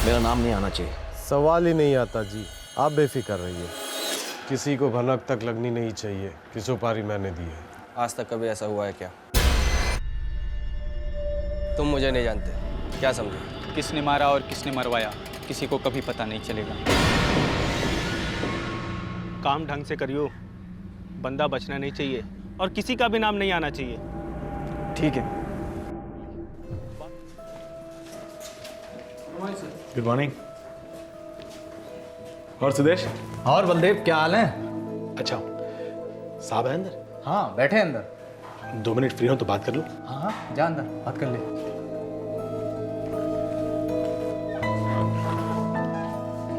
मेरा नाम नहीं आना चाहिए। सवाल ही नहीं आता जी, आप बेफिक्र रहिए। किसी को भनक तक लगनी नहीं चाहिए कि सुपारी मैंने दी है। आज तक कभी ऐसा हुआ है क्या? तुम मुझे नहीं जानते, क्या समझे? किसने मारा और किसने मरवाया किसी को कभी पता नहीं चलेगा। काम ढंग से करियो, बंदा बचना नहीं चाहिए और किसी का भी नाम नहीं आना चाहिए। ठीक है। Good morning. और सुदेश और बलदेव, क्या हाल है? अच्छा, साहब है अंदर? हाँ, बैठे अंदर। 2 मिनट फ्री हो तो बात कर लूं? हाँ हाँ, जा अंदर बात कर ले।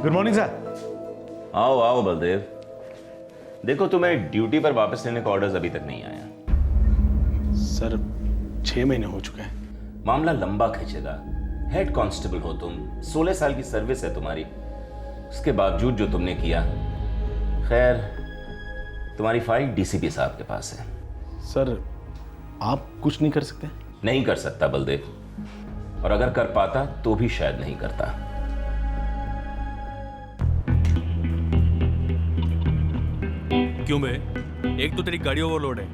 Good morning sir. आओ आओ बलदेव। देखो, तुम्हें ड्यूटी पर वापस लेने का ऑर्डर्स अभी तक नहीं आया। सर 6 महीने हो चुके हैं। मामला लंबा खींचेगा। हेड कांस्टेबल हो तुम, 16 साल की सर्विस है तुम्हारी, उसके बावजूद जो तुमने किया। खैर, तुम्हारी फाइल डीसीपी साहब के पास है। सर आप कुछ नहीं कर सकते? नहीं कर सकता बलदेव, और अगर कर पाता तो भी शायद नहीं करता। क्यों बे? एक तो तेरी गाड़ी ओवरलोड है,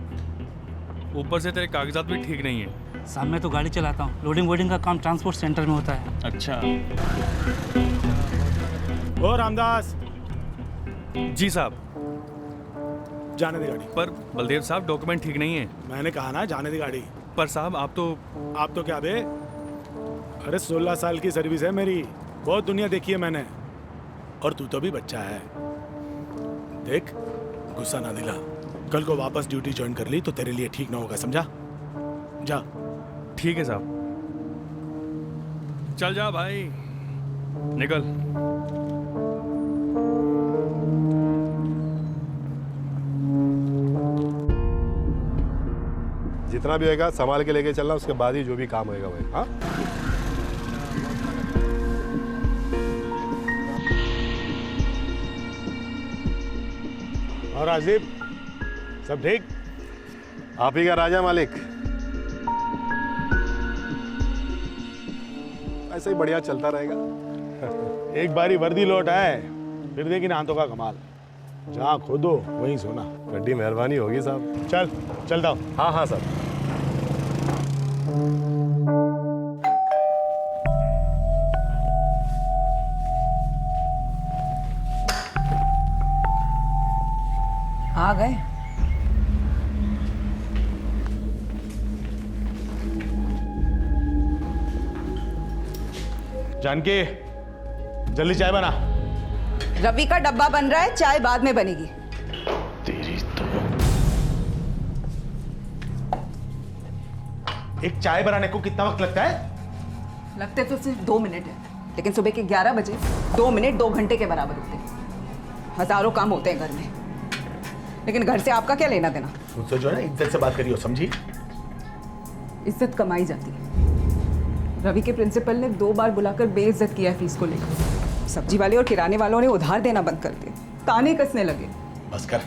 ऊपर से तेरे कागजात भी ठीक नहीं है। साहब मैं तो गाड़ी चलाता हूँ, लोडिंग वोडिंग का काम ट्रांसपोर्ट सेंटर में होता है। अच्छा। ओ रामदास। जी साहब। जाने दे गाड़ी। पर बलदेव साहब, डॉक्यूमेंट ठीक नहीं है। मैंने कहा ना जाने दे गाड़ी। पर साहब आप तो क्या बे? अरे 16 साल की सर्विस है मेरी, बहुत दुनिया देखी है मैंने। और तू तो भी बच्चा है। देख, गुस्सा ना दिला। कल को वापस ड्यूटी ज्वाइन कर ली तो तेरे लिए ठीक ना होगा, समझा? जा। ठीक है साहब। चल जा भाई, निकल। जितना भी होगा संभाल के लेके चलना, उसके बाद ही जो भी काम होगा वही। हाँ, और आसिफ, सब ठीक? आप ही का राजा मालिक। ऐसे ही बढ़िया चलता रहेगा। एक बारी वर्दी लौट आए फिर देखी ना हाथों का कमाल। जहाँ खोदो वहीं सोना। बड़ी मेहरबानी होगी साहब। चलता हूँ। हाँ हाँ सर। आ गए? जानकी, जल्दी चाय बना। रवि का डब्बा बन रहा है, चाय बाद में बनेगी। तेरी तो एक चाय बनाने को कितना वक्त लगता है? लगते तो सिर्फ 2 मिनट है, लेकिन सुबह के 11 बजे 2 मिनट 2 घंटे के बराबर होते हैं। हजारों काम होते हैं घर में, लेकिन घर से आपका क्या लेना देना? मुझसे जो है ना इज्जत से बात करियो, समझी? इज्जत कमाई जाती है। रवि के प्रिंसिपल ने 2 बार बुलाकर बेइज्जत किया है फीस को लेकर। सब्जी वाले और किराने वालों ने उधार देना बंद कर दिए, ताने कसने लगे। बस कर।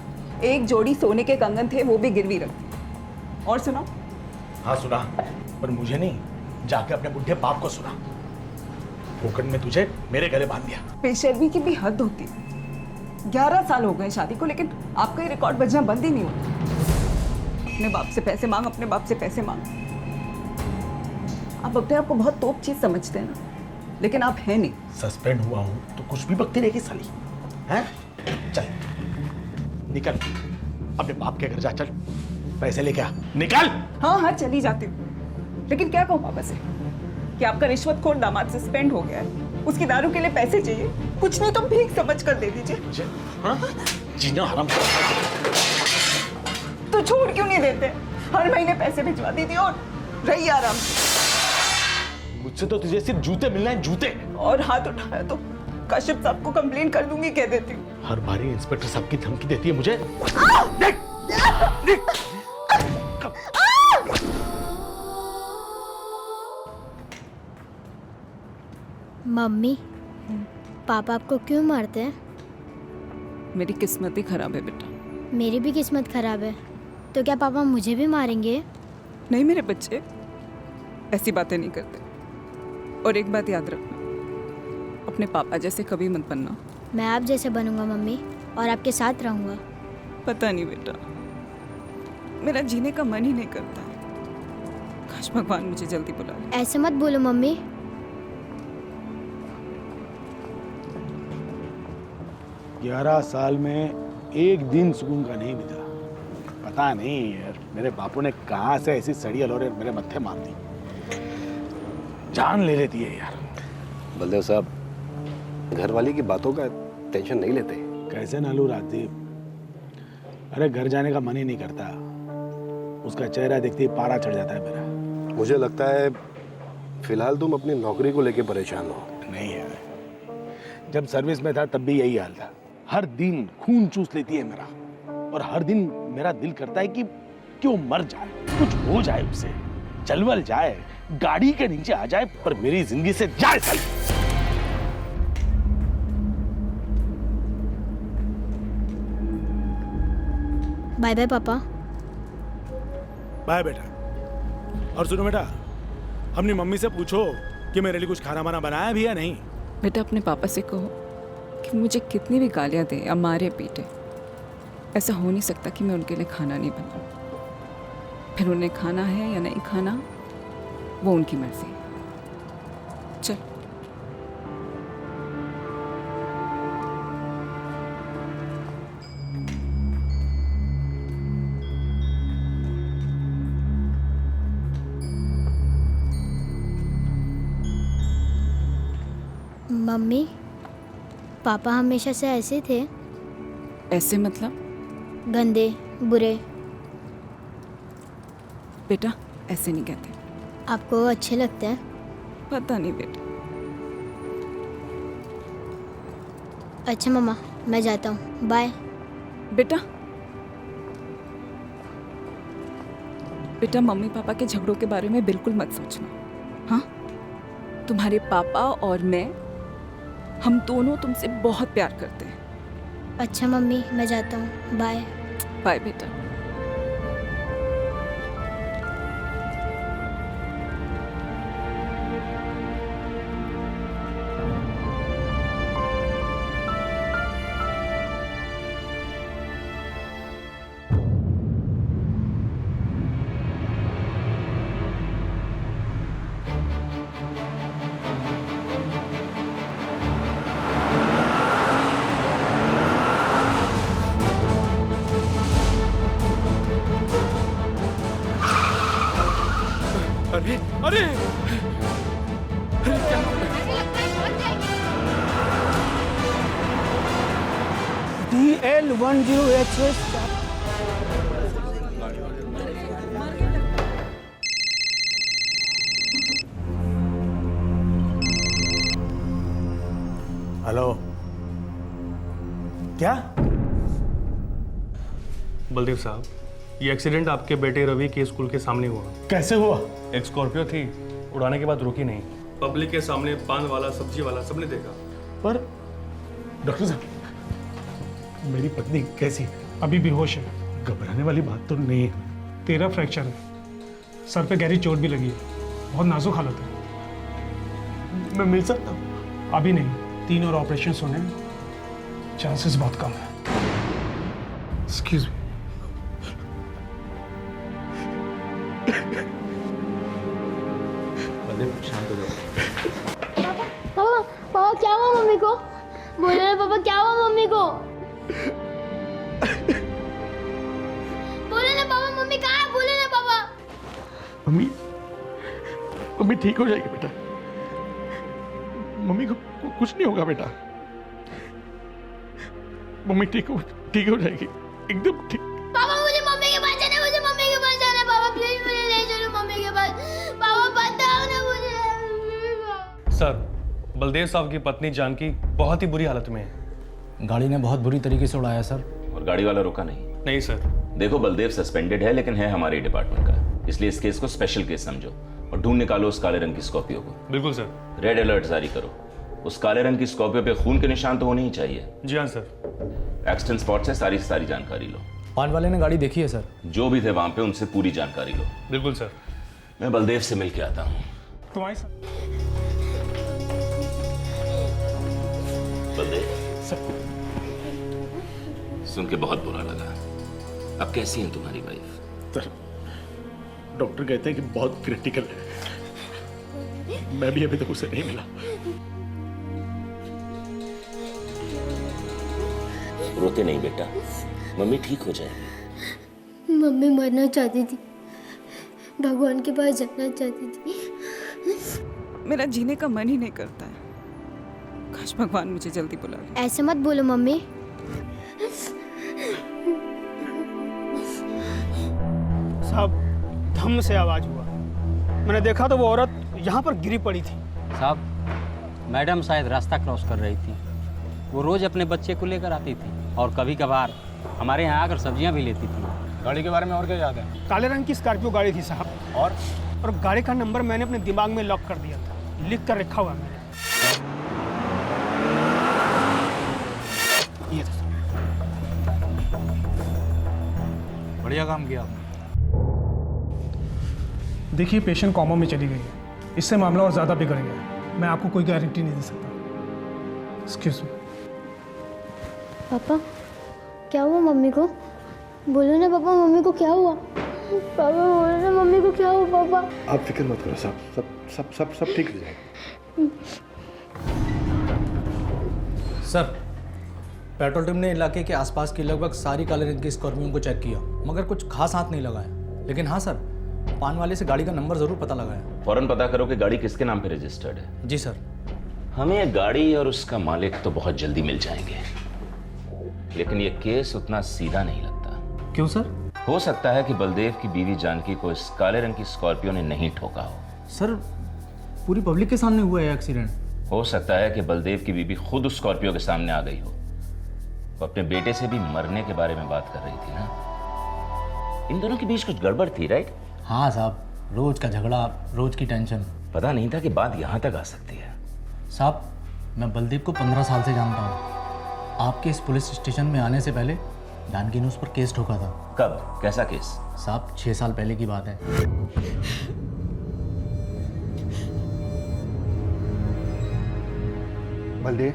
एक जोड़ी सोने के कंगन थे, वो भी गिरवी रख दिए। और सुना? हाँ सुना, पर मुझे नहीं, जाके अपने बुढ़े बाप को सुना। फोकट में तुझे मेरे गले बांध दिया। पेशरवी की भी हद होती है। 11 साल हो गए शादी को, लेकिन आपका ये रिकॉर्ड बजना बंद ही नहीं होता। अपने बाप से पैसे मांग, अपने बाप से पैसे मांग। आप अपने आप को बहुत तोप चीज समझते हैं ना, लेकिन आप हैं नहीं। सस्पेंड हुआ हूँ तो कुछ भी बकती रहेगी साली, हैं? चल निकल, अपने बाप के घर जा। चल पैसे लेके आ, निकल। हाँ हाँ चली जाती हूँ, लेकिन क्या कहूँ पापा से कि आपका रिश्वतखोर दामाद सस्पेंड हो गया है, उसकी दारू के लिए पैसे चाहिए। कुछ नहीं तो भीख समझ कर दे दीजिए। मुझे जीना हराम। तो छोड़ क्यों नहीं देते? हर महीने पैसे भिजवा दीजिए और रही आराम। मुझसे तो तुझे सिर्फ जूते मिलना है, जूते। और हाथ उठाया तो काशिफ साहब को कंप्लेन कर दूंगी, कह देती हूँ। हर बारी इंस्पेक्टर साहब की धमकी देती है मुझे। मम्मी, पापा आपको क्यों मारते हैं? मेरी किस्मत ही खराब है बेटा। मेरी भी किस्मत खराब है, तो क्या पापा मुझे भी मारेंगे? नहीं मेरे बच्चे, ऐसी बातें नहीं करते। और एक बात याद रखना, अपने पापा जैसे कभी मत बनना। मैं आप जैसे बनूंगा मम्मी, और आपके साथ रहूंगा। पता नहीं बेटा, मेरा जीने का मन ही नहीं करता। काश भगवान मुझे जल्दी बुला ले। ऐसे मत बोलो मम्मी। ग्यारह साल में एक दिन सुकून का नहीं बीता। पता नहीं यार, मेरे बापू ने कहाँ से ऐसी सड़ी अलौरे मेरे मत्थे मार दी, जान ले लेती है यार। बलदेव साहब, घर वाली की बातों का टेंशन नहीं लेते। कैसे ना लूं राजदीप, अरे घर जाने का मन ही नहीं करता। उसका चेहरा देखते ही पारा चढ़ जाता है मेरा। मुझे लगता है फिलहाल तुम अपनी नौकरी को लेके परेशान हो। नहीं यार, जब सर्विस में था तब भी यही हाल था। हर दिन खून चूस लेती है मेरा, और हर दिन मेरा दिल करता है कि क्यों मर जाए, कुछ हो जाए उससे, चलवल जाए, गाड़ी के नीचे आ जाए, पर मेरी जिंदगी से जाए साली। बाय बाय पापा। बाय बेटा। और सुनो बेटा, अपनी मम्मी से पूछो कि मेरे लिए कुछ खाना वाना बनाया भी या नहीं। बेटा अपने पापा से कहो कि मुझे कितनी भी गालियाँ दे या मारे पीटे, ऐसा हो नहीं सकता कि मैं उनके लिए खाना नहीं बनाऊं। फिर उन्हें खाना है या नहीं खाना, वो उनकी मर्जी। चल। मम्मी, पापा हमेशा से ऐसे थे? ऐसे मतलब? गंदे, बुरे। बेटा ऐसे नहीं कहते। आपको वो अच्छे लगते हैं? पता नहीं बेटा। अच्छा मम्मा, मैं जाता हूँ, बाय। बेटा बेटा मम्मी पापा के झगड़ों के बारे में बिल्कुल मत सोचना। हाँ, तुम्हारे पापा और मैं, हम दोनों तुमसे बहुत प्यार करते हैं। अच्छा मम्मी, मैं जाता हूँ, बाय। बाय बेटा। अरे अरे DL10HS। हेलो, क्या? बलदेव साहब, ये एक्सीडेंट आपके बेटे रवि के स्कूल के सामने हुआ। कैसे हुआ? एक स्कॉर्पियो थी, उड़ाने के बाद रुकी नहीं। पब्लिक के सामने पान वाला, सब्जी वाला सबने देखा। पर डॉक्टर साहब, मेरी पत्नी कैसी? अभी बेहोश है। घबराने वाली बात तो नहीं है। 13 फ्रैक्चर है, सर पे गहरी चोट भी लगी है, बहुत नाजुक हालत है। मैं मिल सकता हूँ? अभी नहीं, 3 और ऑपरेशन होने चांसेस बहुत कम है। Excuse me. शांत हो जाओ। पापा, पापा क्या हुआ मम्मी को? बोले ना पापा, क्या हुआ मम्मी को? बोले ना पापा, मम्मी कहाँ है? बोले ना पापा। मम्मी ठीक हो जाएगी बेटा। मम्मी को कुछ नहीं होगा बेटा। मम्मी ठीक हो जाएगी, एकदम ठीक। पापा मुझे मम्मी के पास जाना है, मुझे मम्मी के पास जाना है। पापा प्लीज मुझे ले चलो मम्मी के पास। पापा बताओ ना मुझे। सर, बलदेव साहब की पत्नी जानकी बहुत ही बुरी हालत में है। गाड़ी ने बहुत बुरी तरीके से उड़ाया सर। और गाड़ी वाला रुका नहीं? नहीं सर। देखो, बलदेव सस्पेंडेड है, लेकिन है हमारे डिपार्टमेंट का, इसलिए इस केस को स्पेशल केस समझो और ढूंढ निकालो उस काले रंग की स्कॉर्पियो को। बिल्कुल सर। रेड अलर्ट जारी करो। उस काले रंग की स्कॉर्पियो पे खून के निशान तो होने ही चाहिए। जी हाँ सर। एक्सीडेंट स्पॉट से सारी जानकारी लो। पान वाले ने गाड़ी देखी है सर। जो भी थे वहां पे उनसे पूरी जानकारी लो। बिल्कुल सर। मैं बलदेव से मिल के आता हूँ। तुम्हारी बलदेव, सब सुन के बहुत बुरा लगा। अब कैसी है तुम्हारी वाइफ? सर, डॉक्टर कहते हैं कि बहुत क्रिटिकल है। मैं भी अभी तक उसे नहीं मिला। रोते नहीं बेटा, मम्मी ठीक हो जाएगी। मम्मी मरना चाहती थी, भगवान के पास जाना चाहती थी। मेरा जीने का मन ही नहीं करता है। काश भगवान मुझे जल्दी बुला ले। ऐसे मत बोलो मम्मी। साहब, धम से आवाज हुआ। मैंने देखा तो वो औरत यहाँ पर गिरी पड़ी थी। साहब, मैडम शायद रास्ता क्रॉस कर रही थी। वो रोज अपने बच्चे को लेकर आती थी और कभी कभार हमारे यहाँ आकर सब्जियाँ भी लेती थी। गाड़ी के बारे में और क्या याद है? काले रंग की स्कॉर्पियो गाड़ी थी साहब। और गाड़ी का नंबर मैंने अपने दिमाग में लॉक कर दिया था, लिख कर रखा हुआ मैंने। ये था। बढ़िया काम किया आपने। देखिए, पेशेंट कोमा में चली गई है। इससे मामला और ज़्यादा बिगड़ गया। मैं आपको कोई गारंटी नहीं दे सकता। Excuse me. पापा, क्या हुआ मम्मी को? बोलो ना पापा, मम्मी को क्या हुआ? पापा बोलो ना, मम्मी को क्या हुआ पापा? आप फिक्र मत करो साहब, सब सब सब सब ठीक हो जाएगा। सर, पेट्रोल टीम ने इलाके के आसपास की लगभग सारी काले रंग की स्कॉर्पियो को चेक किया, मगर कुछ खास हाथ नहीं लगाया। लेकिन हाँ सर, पान वाले से गाड़ी का नंबर जरूर पता लगाया। फौरन पता करो कि गाड़ी किसके नाम पे रजिस्टर्ड है। जी सर। हमें ये गाड़ी और उसका मालिक तो बहुत जल्दी मिल जाएंगे, लेकिन ये केस उतना सीधा नहीं लगता। क्यों सर? हो सकता है कि बलदेव की बीवी जानकी को इस काले रंग की स्कॉर्पियो ने नहीं ठोका हो। सर, पूरी पब्लिक के सामने हुआ है एक्सीडेंट। हो सकता है कि बलदेव की बीवी खुद उस स्कॉर्पियो के सामने आ गई हो। वो अपने बेटे से भी मरने के बारे में बात कर रही थी ना। इन दोनों के बीच कुछ गड़बड़ थी, राइट? हाँ साहब, रोज का झगड़ा, रोज की टेंशन। पता नहीं था कि बात यहाँ तक आ सकती है। साहब, मैं बलदेव को 15 साल से जानता हूँ। आपके इस पुलिस स्टेशन में आने से पहले जानकी ने उस पर केस ठोका था। कब? कैसा केस? साहब, 6 साल पहले की बात है। बलदेव,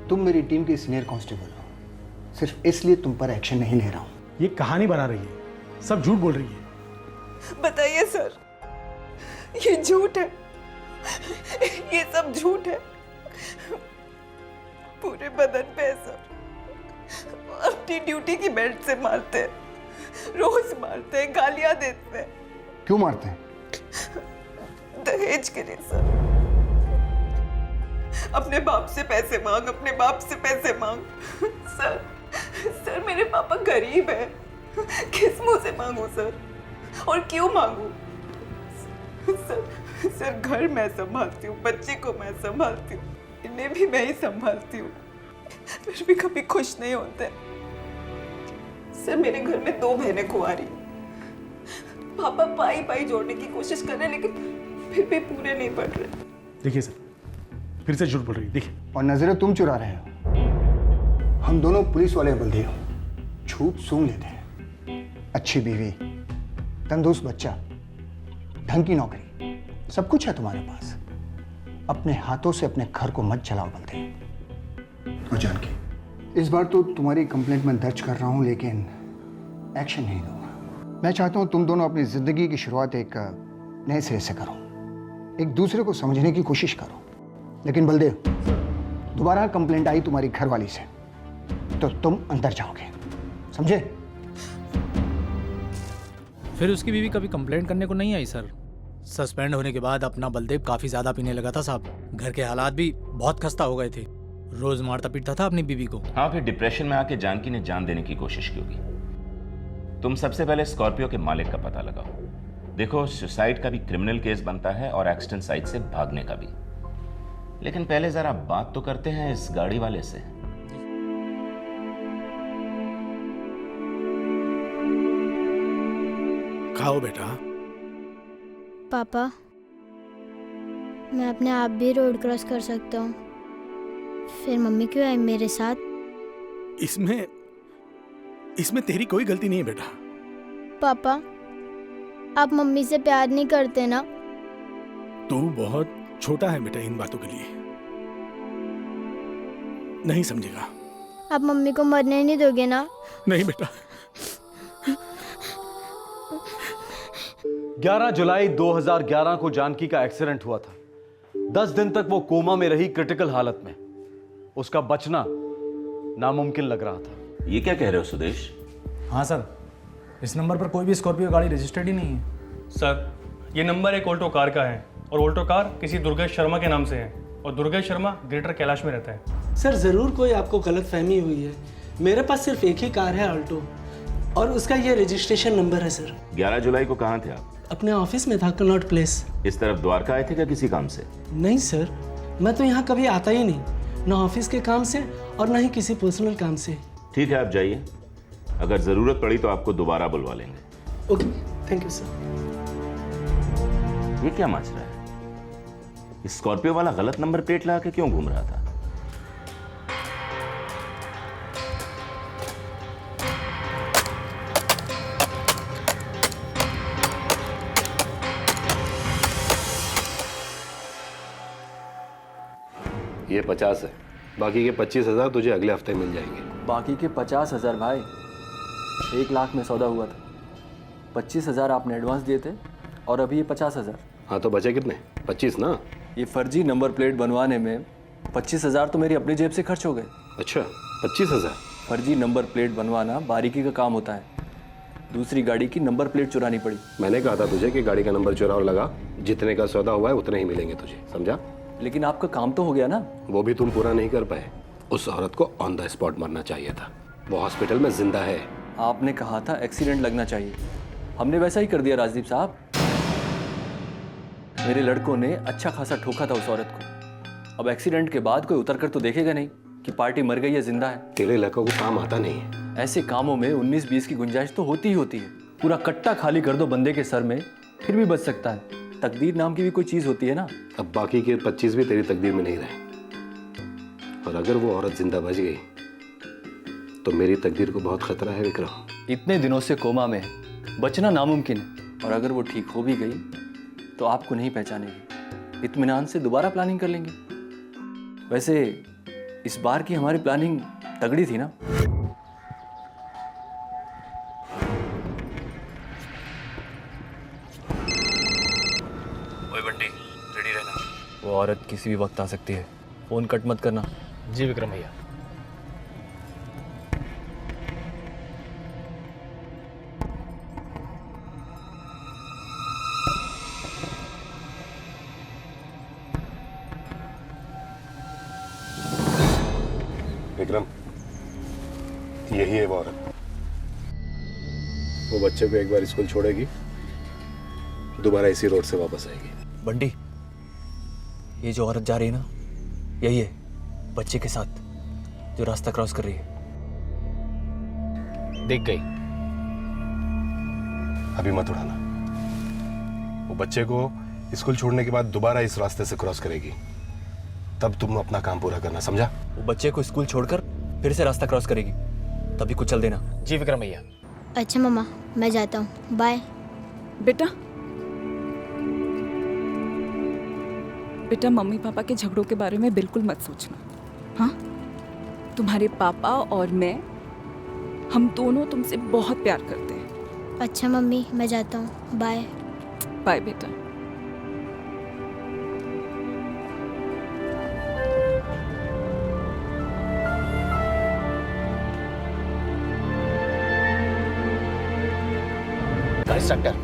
तुम मेरी टीम के सीनियर कांस्टेबल हो, सिर्फ इसलिए तुम पर एक्शन नहीं ले रहा हूँ। ये कहानी बना रही है, सब झूठ बोल रही है। बताइए सर, ये झूठ है, ये सब झूठ है। पूरे बदन पे है सर, अपनी ड्यूटी की बेल्ट से मारते हैं, रोज मारते हैं, गालियां देते हैं। क्यों मारते हैं? दहेज के लिए सर। अपने बाप से पैसे मांग, अपने बाप से पैसे मांग। सर मेरे पापा गरीब है, किस मुंह से मांगू सर, और क्यों मांगू? सर घर मैं संभालती हूँ, बच्चे को मैं संभालती हूँ, इन्हें भी मैं ही संभालती हूँ, फिर भी कभी खुश नहीं होते। सर मेरे घर में 2 बहनें कुंवारी, पापा पाई जोड़ने की कोशिश कर रहे हैं, लेकिन फिर भी पूरे नहीं पड़ रहे। देखिए सर, फिर से झूठ बोल रही है, देखिए। और नजरें तुम चुरा रहे हो। हम दोनों पुलिस वाले बलदेव झूठ सूंघ लेते हैं। अच्छी बीवी, तंदुरुस्त बच्चा, ढंग की नौकरी, सब कुछ है तुम्हारे पास। अपने हाथों से अपने घर को मत चलाओ बलदेव। और जानकी, इस बार तो तुम्हारी कंप्लेंट मैं दर्ज कर रहा हूं, लेकिन एक्शन नहीं लूंगा। मैं चाहता हूं तुम दोनों अपनी जिंदगी की शुरुआत एक नए सिरे से करो, एक दूसरे को समझने की कोशिश करो। लेकिन बलदेव, दोबारा कंप्लेंट आई तुम्हारी घरवाली से तो तुम अंदर जाओगे, समझे? फिर उसकी बीवी कभी कंप्लेंट करने को नहीं आई सर। सस्पेंड होने के बाद अपना बलदेव काफी ज्यादा पीने लगा था साहब। घर के हालात भी बहुत खस्ता हो गए थे, रोज मारता पीटता था अपनी बीवी को। हाँ, फिर डिप्रेशन में आके जानकी ने जान देने की कोशिश की होगी। तुम सबसे पहले स्कॉर्पियो के मालिक का पता लगाओ। देखो, सुसाइड का भी क्रिमिनल केस बनता है और एक्सीडेंट साइट से भागने का भी। लेकिन पहले जरा बात तो करते हैं इस गाड़ी वाले से। खाओ बेटा। पापा, मैं अपने आप भी रोड क्रॉस कर सकता हूँ, फिर मम्मी क्यों आई मेरे साथ? इसमें तेरी कोई गलती नहीं है बेटा। पापा, आप मम्मी से प्यार नहीं करते ना? तू बहुत छोटा है बेटा इन बातों के लिए। नहीं समझेगा। आप मम्मी को मरने नहीं दोगे ना? नहीं बेटा। 11 जुलाई 2011 को जानकी का एक्सीडेंट हुआ था। 10 दिन तक वो कोमा में रही, क्रिटिकल हालत में। उसका बचना नामुमकिन लग रहा था। ये क्या कह रहे हो सुदेश? हाँ सर, इस नंबर पर कोई भी स्कॉर्पियो गाड़ी रजिस्टर्ड ही नहीं है। सर, ये नंबर एक ऑल्टो कार का है और ऑल्टो कार किसी दुर्गेश शर्मा के नाम से है और दुर्गेश शर्मा ग्रेटर कैलाश में रहता है। सर ज़रूर कोई आपको गलतफहमी हुई है। मेरे पास सिर्फ एक ही कार है, ऑल्टो, और उसका ये रजिस्ट्रेशन नंबर है सर। 11 जुलाई को कहाँ थे आप? अपने ऑफिस में था, कनॉट प्लेस। इस तरफ द्वारका आए थे क्या किसी काम से? नहीं सर, मैं तो यहाँ कभी आता ही नहीं, ना ऑफिस के काम से और ना ही किसी पर्सनल काम से। ठीक है, आप जाइए। अगर जरूरत पड़ी तो आपको दोबारा बुलवा लेंगे। Okay, thank you sir. ये क्या मच रहा है? स्कॉर्पियो वाला गलत नंबर प्लेट लगा के क्यों घूम रहा था? ये 50 है, बाकी के 25,000 तुझे अगले हफ्ते मिल जाएंगे। बाकी के 50,000 भाई, 1 लाख में सौदा हुआ था। 25,000 आपने एडवांस दिए थे और अभी ये 50,000। हाँ तो बचे कितने? 25 ना? ये फर्जी नंबर प्लेट बनवाने में 25,000 तो मेरी अपनी जेब से खर्च हो गए। अच्छा, 25,000? फर्जी नंबर प्लेट बनवाना बारीकी का काम होता है। दूसरी गाड़ी की नंबर प्लेट चुरानी पड़ी। मैंने कहा था तुझे कि गाड़ी का नंबर चुरा और लगा, जितने का सौदा हुआ है उतने ही मिलेंगे तुझे, समझा? लेकिन आपका काम तो हो गया ना। वो भी तुम पूरा नहीं कर पाए। उस औरत को ऑन द स्पॉट मरना चाहिए था। वो हॉस्पिटल में जिंदा है। आपने कहा था एक्सीडेंट लगना चाहिए, हमने वैसा ही कर दिया राजदीप साहब। मेरे लड़कों ने अच्छा खासा ठोका था उस औरत को। अब एक्सीडेंट के बाद कोई उतर कर तो देखेगा नहीं कि पार्टी मर गई या जिंदा है। तेरे लड़कों को काम आता नहीं है। ऐसे कामों में 19-20 की गुंजाइश तो होती ही होती है। पूरा कट्टा खाली कर दो बंदे के सर में, फिर भी बच सकता है। तकदीर नाम की भी कोई चीज होती है ना। अब बाकी के 25 भी तेरी तकदीर में नहीं रहे, और अगर वो औरत जिंदा बच गई तो मेरी तकदीर को बहुत खतरा है विक्रम। इतने दिनों से कोमा में है, बचना नामुमकिन है, और अगर वो ठीक हो भी गई तो आपको नहीं पहचानेगी। इत्मीनान से दोबारा प्लानिंग कर लेंगे। वैसे इस बार की हमारी प्लानिंग तगड़ी थी ना। ओए बंटी, रेडी रहना। वो औरत किसी भी वक्त आ सकती है, फोन कट मत करना। जी विक्रम भैया। विक्रम, यही है वो औरत। वो बच्चे को एक बार स्कूल छोड़ेगी, दोबारा इसी रोड से वापस आएगी। बंटी, ये जो औरत जा रही है ना, यही है बच्चे के साथ जो रास्ता क्रॉस कर रही है। देख गई। अभी मत उड़ाना। वो बच्चे को स्कूल छोड़ने के बाद दोबारा इस रास्ते से क्रॉस करेगी, तब तुम अपना काम पूरा करना, समझा? वो बच्चे को स्कूल छोड़कर फिर से रास्ता क्रॉस करेगी, तभी कुछ चल देना। जी विक्रम भैया। अच्छा मम्मा, मैं जाता हूँ, बाय। बेटा, बेटा मम्मी पापा के झगड़ों के बारे में बिल्कुल मत सोचना। हाँ, तुम्हारे पापा और मैं, हम दोनों तुमसे बहुत प्यार करते हैं। अच्छा मम्मी, मैं जाता हूँ, बाय। बाय बेटा। इंस्ट्रक्टर,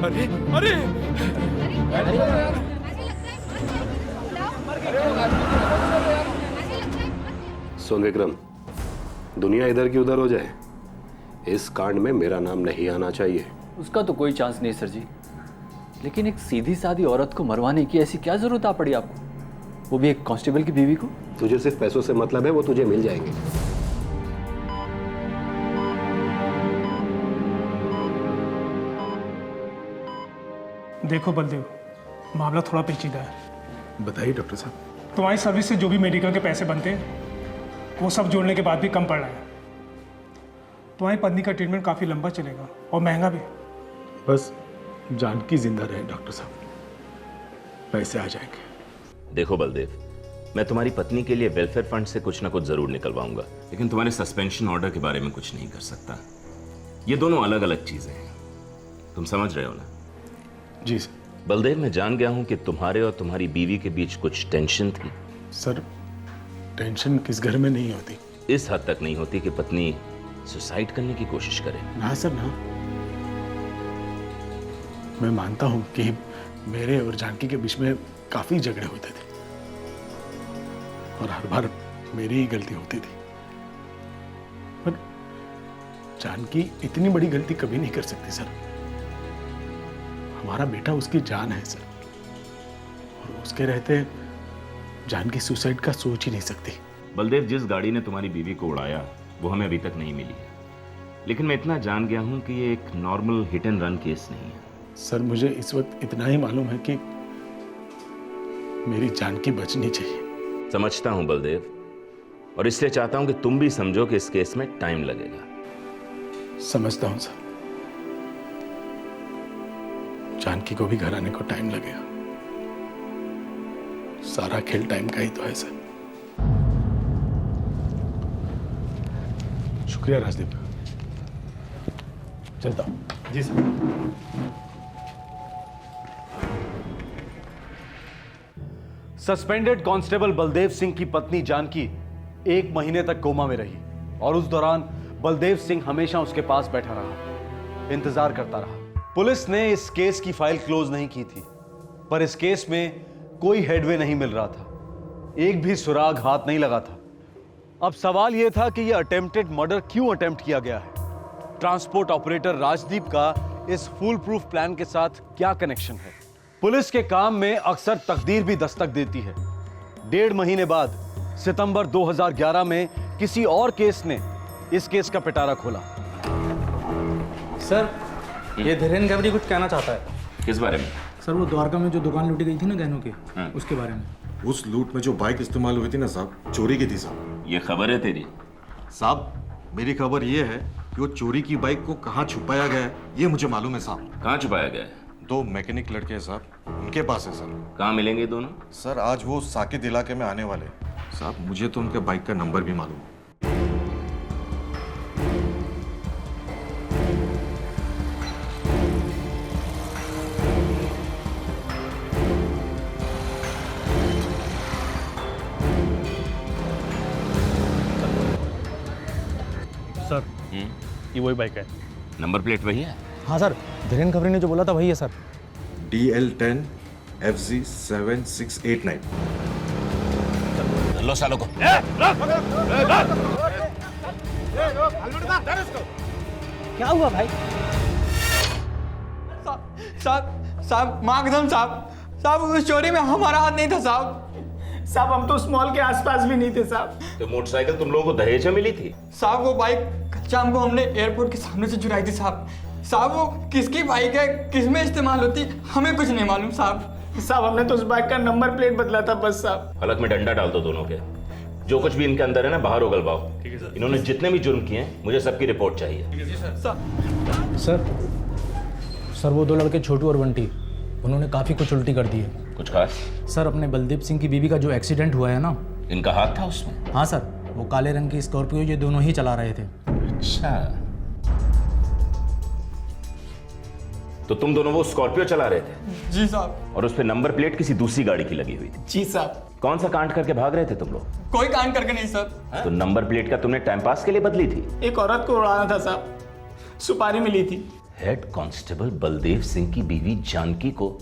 अरे अरे अरे सुन विक्रम, दुनिया इधर की उधर हो जाए, इस कांड में मेरा नाम नहीं आना चाहिए। उसका तो कोई चांस नहीं सर जी, लेकिन एक सीधी सादी औरत को मरवाने की ऐसी क्या जरूरत आ पड़ी आपको, वो भी एक कांस्टेबल की बीवी को? तुझे सिर्फ पैसों से मतलब है, वो तुझे मिल जाएंगे। देखो बलदेव, मामला थोड़ा पेचीदा है। बताइए डॉक्टर साहब। तुम्हारी सर्विस से जो भी मेडिकल के पैसे बनते हैं वो सब जोड़ने के बाद भी कम पड़ रहा है। तुम्हारी पत्नी का ट्रीटमेंट काफ़ी लंबा चलेगा और महंगा भी। बस जानकी जिंदा रहे डॉक्टर साहब, पैसे आ जाएंगे। देखो बलदेव, मैं तुम्हारी पत्नी के लिए वेलफेयर फंड से कुछ ना कुछ जरूर निकलवाऊंगा, लेकिन तुम्हारे सस्पेंशन ऑर्डर के बारे में कुछ नहीं कर सकता। ये दोनों अलग अलग चीजें हैं, तुम समझ रहे हो ना? जी सर। बलदेव, मैं जान गया हूं कि तुम्हारे और तुम्हारी बीवी के बीच कुछ टेंशन थी। सर, टेंशन किस घर में नहीं होती। इस हद तक नहीं होती कि पत्नी सुसाइड करने की कोशिश करे। ना सर ना, मैं मानता हूं कि मेरे और जानकी के बीच में काफी झगड़े होते थे और हर बार मेरी ही गलती होती थी, पर जानकी इतनी बड़ी गलती कभी नहीं कर सकती सर। हमारा बेटा उसकी जान है सर, और उसके रहते जानकी सुसाइड का सोच ही नहीं सकती। बलदेव, जिस गाड़ी ने तुम्हारी बीवी को उड़ाया वो हमें अभी तक नहीं मिली है, लेकिन मैं इतना जान गया हूं कि ये एक normal hit and run case नहीं है। सर, मुझे इस वक्त इतना ही मालूम है कि मेरी जानकी बचनी चाहिए। समझता हूं बलदेव, और इसलिए चाहता हूं कि तुम भी समझो कि इस केस में टाइम लगेगा। समझता हूं सर, जानकी को भी घर आने को टाइम लगेगा। सारा खेल टाइम का ही तो है सर। शुक्रिया राजदीप, चलता हूं। जी sir. Suspended constable Baldev Singh की पत्नी जानकी 1 महीने तक कोमा में रही और उस दौरान बलदेव सिंह हमेशा उसके पास बैठा रहा, इंतजार करता रहा। पुलिस ने इस केस की फाइल क्लोज नहीं की थी, पर इस केस में कोई हेडवे नहीं मिल रहा था, एक भी सुराग हाथ नहीं लगा था। अब सवाल यह था कि यह अटेम्प्टेड मर्डर क्यों अटेम्प्ट किया गया है? ट्रांसपोर्ट ऑपरेटर राजदीप का इस फुल प्रूफ प्लान के साथ क्या कनेक्शन है? पुलिस के काम में अक्सर तकदीर भी दस्तक देती है। 1.5 महीने बाद सितंबर 2011 में किसी और केस ने इस केस का पिटारा खोला। सर, ये धीरेन गवरी कुछ कहना चाहता है। किस बारे में? सर, वो द्वारका में जो दुकान लूटी गई थी ना गहनों की, उसके बारे में। उस लूट में जो बाइक इस्तेमाल हुई थी ना साहब, चोरी की थी साहब। ये खबर है तेरी? साहब, मेरी खबर ये है कि वो चोरी की बाइक को कहाँ छुपाया गया है ये मुझे मालूम है साहब। कहाँ छुपाया गया है? 2 मैकेनिक लड़के हैं साहब, उनके पास है सर। कहाँ मिलेंगे दोनों? सर, आज वो साकिब इलाके में आने वाले साहब। मुझे तो उनके बाइक का नंबर भी मालूम है। सर, ये वही बाइक है। नंबर प्लेट वही है? हाँ सर, धीरेन खबरी ने जो बोला था वही है सर। DL10 FZ 7689। लो सालों को। क्या हुआ भाई? साहब माकदम साहब उस चोरी में हमारा हाथ नहीं था साहब। हम तो उस मॉल के आसपास भी नहीं थे साहब। तो मोटरसाइकिल तुम लोगों को दहेज में मिली थी? साहब, वो बाइक कल शाम को हमने एयरपोर्ट के सामने से चुराई थी साहब। वो किसकी बाइक है, किस में इस्तेमाल होती, हमें कुछ नहीं मालूम साहब। हमने तो उस बाइक का नंबर प्लेट बदला था बस साहब। हलक में डंडा डाल दो दोनों के। जो कुछ भी इनके अंदर है ना, बाहर उगलवाओ। इन्होंने जितने भी जुर्म किए हैं, मुझे सबकी रिपोर्ट चाहिए। सर, वो 2 लड़के छोटू और बंटी, उन्होंने काफ़ी कुछ उल्टी कर दी है। कुछ खास? सर, अपने बलदेव सिंह की बीवी का जो एक्सीडेंट हुआ है ना, इनका हाथ था उसमें? हाँ सर, वो काले रंग की स्कॉर्पियो ये दोनों ही चला रहे थे। अच्छा, तो तुम दोनों वो स्कॉर्पियो चला रहे थे? जी साहब। और उस पे नंबर प्लेट किसी दूसरी गाड़ी की लगी हुई थी? जी साहब। कौन सा कांड करके भाग रहे थे तुम लोग? कोई कांड करके नहीं सर। तो नंबर प्लेट का तुमने टाइम पास के लिए बदली थी? एक औरत को उड़ाना था साहब, सुपारी मिली थी। हेड कांस्टेबल बलदेव सिंह की बीवी जानकी को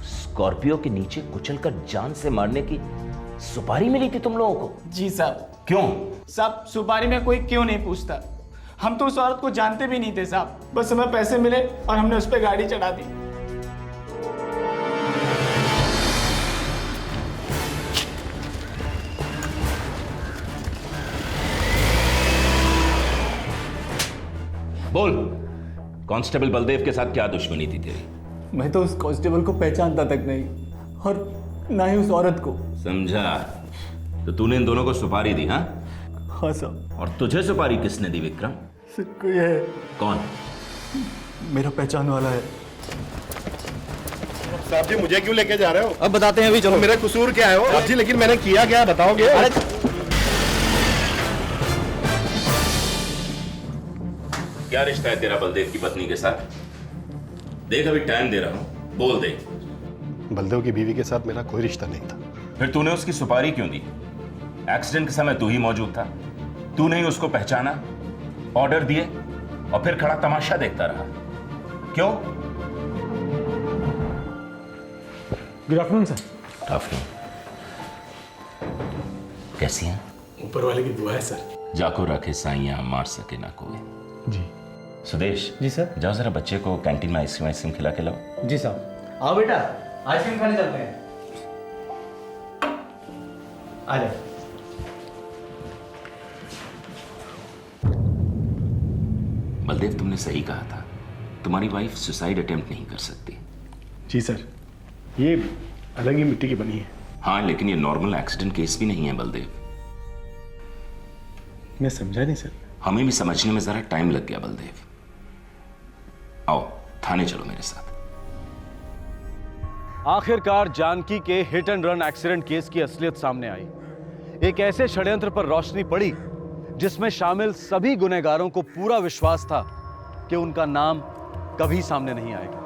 स्कॉर्पियो के नीचे कुचलकर जान से मारने की सुपारी मिली थी तुम लोगों को? जी साहब। क्यों? साहब सुपारी में कोई क्यों नहीं पूछता। हम तो उस औरत को जानते भी नहीं थे साहब, बस हमें पैसे मिले और हमने उस पर गाड़ी चढ़ा दी। बोल, कांस्टेबल बलदेव के साथ क्या दुश्मनी थी तेरी? मैं तो उस कांस्टेबल को पहचानता तक नहीं, और ना ही उस औरत को। समझा। तो तूने इन दोनों को सुपारी दी? हाँ हाँ साहब। और तुझे सुपारी किसने दी विक्रम? सर कोई है। कौन? मेरा पहचान वाला है। साहब जी मुझे क्यों लेके जा रहे हो? अब बताते हैं अभी, चलो। मेरा कसूर क्या है? साहब जी लेकिन मैंने किया क्या बताओगे? क्या रिश्ता है तेरा बलदेव की पत्नी के साथ? देख अभी टाइम दे रहा हूं, बोल दे। बलदेव की बीवी के साथ मेरा कोई रिश्ता नहीं था। फिर तूने उसकी सुपारी क्यों दी? एक्सीडेंट के समय तू ही मौजूद था, तूने ही उसको पहचाना, ऑर्डर दिए और फिर खड़ा तमाशा देखता रहा। क्यों? Good afternoon sir. आफ्टरनून। कैसी हैं? ऊपर वाले की दुआ है सर। जाको रखे साइयां मार सके ना कोई। जी। सुदेश। जी सर। जाओ जरा बच्चे को कैंटीन में आइसक्रीम खिला के लाओ। जी साहब। आओ बेटा, आइसक्रीम खाने चलते हैं। आ जाओ। बलदेव, तुमने सही कहा था, तुम्हारी वाइफ सुसाइड अटेम्प्ट नहीं कर सकती। जी सर, ये अलग ही मिट्टी की बनी है। हाँ, लेकिन ये नॉर्मल एक्सीडेंट केस भी नहीं है बलदेव। मैं समझा नहीं सर। हमें भी समझने में जरा टाइम लग गया बलदेव। आओ थाने चलो मेरे साथ। आखिरकार जानकी के hit and run accident case की असलियत सामने आई। एक ऐसे षड्यंत्र पर रोशनी पड़ी जिसमें शामिल सभी गुनहगारों को पूरा विश्वास था कि उनका नाम कभी सामने नहीं आएगा।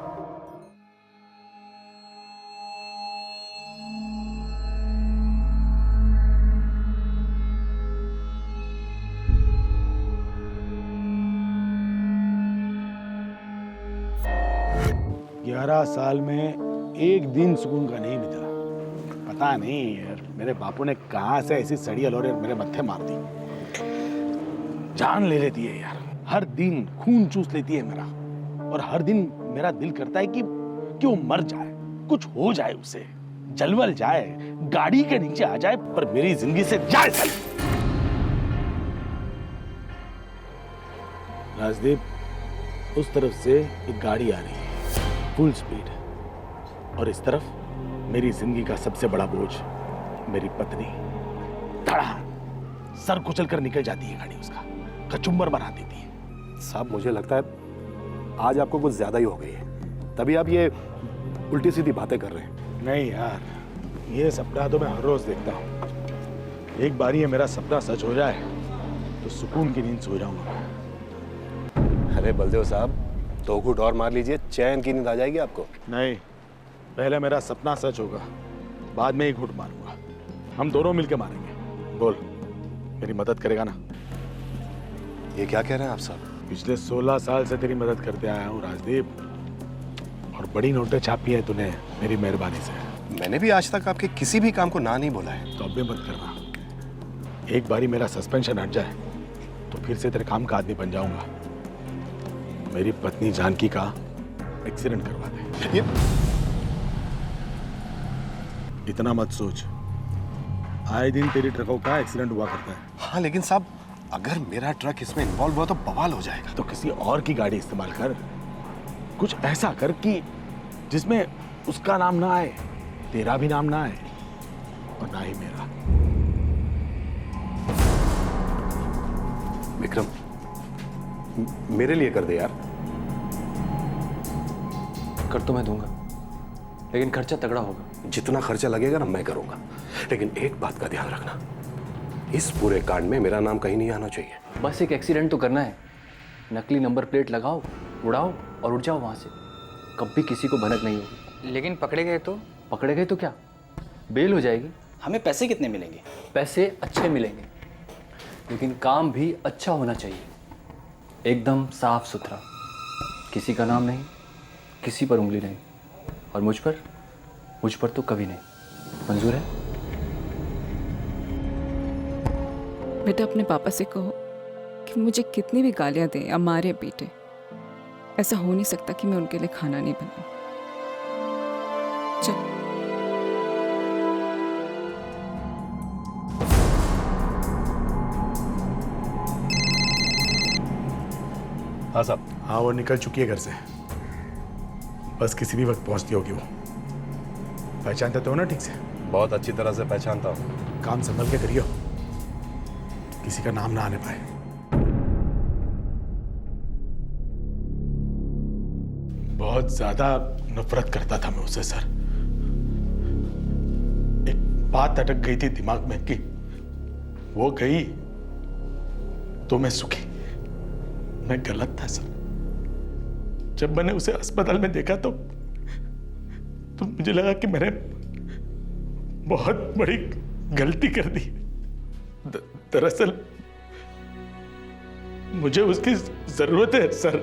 ग्यारह साल में एक दिन सुकून का नहीं मिला। पता नहीं यार मेरे बापू ने कहां से ऐसी सड़ी अलौरे मेरे मत्थे मार दी। जान ले लेती है यार, हर दिन खून चूस लेती है मेरा, और हर दिन मेरा दिल करता है कि वो मर जाए, कुछ हो जाए उसे, जलवल जाए, गाड़ी के नीचे आ जाए, पर मेरी जिंदगी से जाए साली। राजदीप, उस तरफ से एक गाड़ी आ रही है फुल स्पीड, और इस तरफ मेरी जिंदगी का सबसे बड़ा बोझ मेरी पत्नी। धड़ा सर कुचल कर निकल जाती है गाड़ी, उसका कचुम्बर बना देती है। साहब मुझे लगता है आज आपको कुछ ज्यादा ही हो गई है, तभी आप ये उल्टी सीधी बातें कर रहे हैं। नहीं यार, ये सपना तो मैं हर रोज देखता हूँ। एक बार ये मेरा सपना सच हो जाए तो सुकून की नींद सो जाऊंगा। अरे बलदेव साहब, 2 घूंट और मार लीजिए, चैन की नींद आ जाएगी आपको। नहीं, पहले मेरा सपना सच होगा, बाद में ही घूंट मारूंगा। हम दोनों मिलके मारेंगे। बोल, मेरी मदद करेगा ना? ये क्या कह रहे हैं आप साहब? पिछले 16 साल से तेरी मदद करते आया हूँ राजदीप, और बड़ी नोटें छापी है तूने मेरी मेहरबानी से। मैंने भी आज तक आपके किसी भी काम को ना नहीं बोला है। तो अब भी मत करना। एक बारी मेरा सस्पेंशन हट जाए तो फिर से तेरे काम का आदमी बन जाऊंगा। मेरी पत्नी जानकी का एक्सीडेंट करवा दे। इतना मत सोच, आए दिन तेरी ट्रकों का एक्सीडेंट हुआ करता है। हाँ लेकिन साहब, अगर मेरा ट्रक इसमें इन्वॉल्व हुआ तो बवाल हो जाएगा। तो किसी और की गाड़ी इस्तेमाल कर, कुछ ऐसा कर कि जिसमें उसका नाम ना आए, तेरा भी नाम ना आए, और ना ही मेरा। विक्रम, मेरे लिए कर दे यार। कर तो मैं दूंगा, लेकिन खर्चा तगड़ा होगा। जितना खर्चा लगेगा ना मैं करूंगा, लेकिन एक बात का ध्यान रखना, इस पूरे कांड में मेरा नाम कहीं नहीं आना चाहिए। बस एक एक्सीडेंट तो करना है, नकली नंबर प्लेट लगाओ, उड़ाओ और उड़ जाओ वहां से। कभी किसी को भनक नहीं होगी। लेकिन पकड़े गए तो? पकड़े गए तो क्या, बेल हो जाएगी। हमें पैसे कितने मिलेंगे? पैसे अच्छे मिलेंगे, लेकिन काम भी अच्छा होना चाहिए, एकदम साफ सुथरा, किसी का नाम नहीं, किसी पर उंगली नहीं, और मुझ पर तो कभी नहीं। मंजूर है? बेटा अपने पापा से कहो कि मुझे कितनी भी गालियां दें या मारे पीटे, ऐसा हो नहीं सकता कि मैं उनके लिए खाना नहीं बनाऊं। चल। हाँ साहब। हाँ वो निकल चुकी है घर से, बस किसी भी वक्त पहुंचती होगी वो। पहचानते तो हो ना ठीक से? बहुत अच्छी तरह से पहचानता हूँ। काम संभल के करियो, किसी का नाम ना आने पाए। बहुत ज्यादा नफरत करता था मैं उससे सर। एक बात अटक गई थी दिमाग में कि वो गई तो मैं सुखी। मैं गलत था सर। जब मैंने उसे अस्पताल में देखा तो मुझे लगा कि मैंने बहुत बड़ी गलती कर दी। दरअसल मुझे उसकी जरूरत है सर।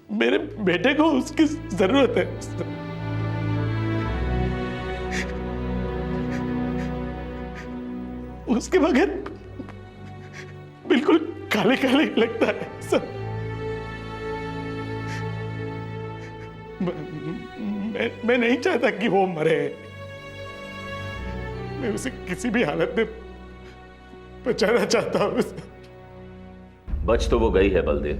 मेरे बेटे को उसकी जरूरत है। उसके बगैर बिल्कुल काले काले लगता है सब। मैं नहीं चाहता कि वो मरे। मैं उसे किसी भी हालत में बचाना चाहता हूं। बच तो वो गई है बलदेव,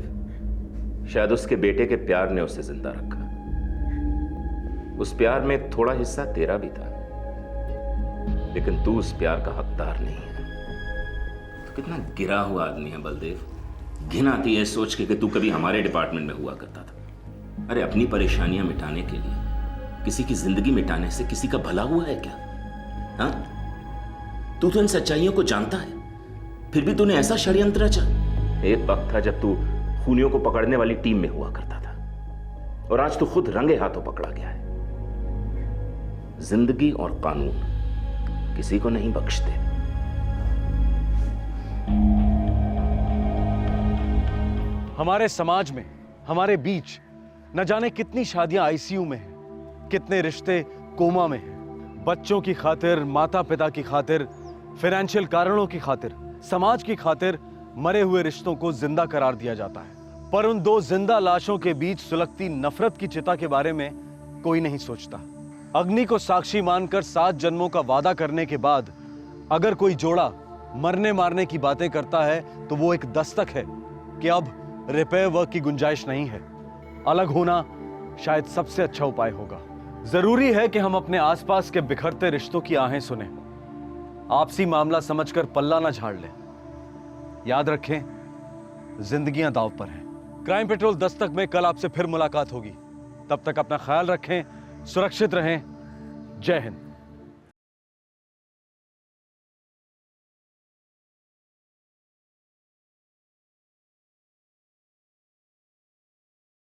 शायद उसके बेटे के प्यार ने उसे जिंदा रखा। उस प्यार में थोड़ा हिस्सा तेरा भी था, लेकिन तू उस प्यार का हकदार नहीं है। तो कितना गिरा हुआ आदमी है बलदेव। घिन आती है सोच के कि तू कभी हमारे डिपार्टमेंट में हुआ करता था। अरे अपनी परेशानियां मिटाने के लिए किसी की जिंदगी मिटाने से किसी का भला हुआ है क्या? हाँ, तू तो इन सच्चाइयों को जानता है, फिर भी तूने ऐसा षड्यंत्र रचा। एक वक्त था जब तू खूनियों को पकड़ने वाली टीम में हुआ करता था, और आज तो खुद रंगे हाथों पकड़ा गया है। जिंदगी और कानून किसी को नहीं बख्शते। हमारे समाज में, हमारे बीच न जाने कितनी शादियां आईसीयू में हैं, कितने रिश्ते कोमा में हैं। बच्चों की खातिर, माता पिता की खातिर, फाइनेंशियल कारणों की खातिर, समाज की खातिर मरे हुए रिश्तों को जिंदा करार दिया जाता है। पर उन दो जिंदा लाशों के बीच सुलगती नफरत की चिता के बारे में कोई नहीं सोचता। अग्नि को साक्षी मानकर 7 जन्मों का वादा करने के बाद अगर कोई जोड़ा मरने मारने की बातें करता है तो वो एक दस्तक है कि अब रिपेयर वर्क की गुंजाइश नहीं है। अलग होना शायद सबसे अच्छा उपाय होगा। जरूरी है कि हम अपने आसपास के बिखरते रिश्तों की आहें सुनें, आपसी मामला समझकर पल्ला ना झाड़ लें। याद रखें, जिंदगियां दांव पर हैं। क्राइम पेट्रोल दस्तक में कल आपसे फिर मुलाकात होगी। तब तक अपना ख्याल रखें, सुरक्षित रहें। जय हिंद।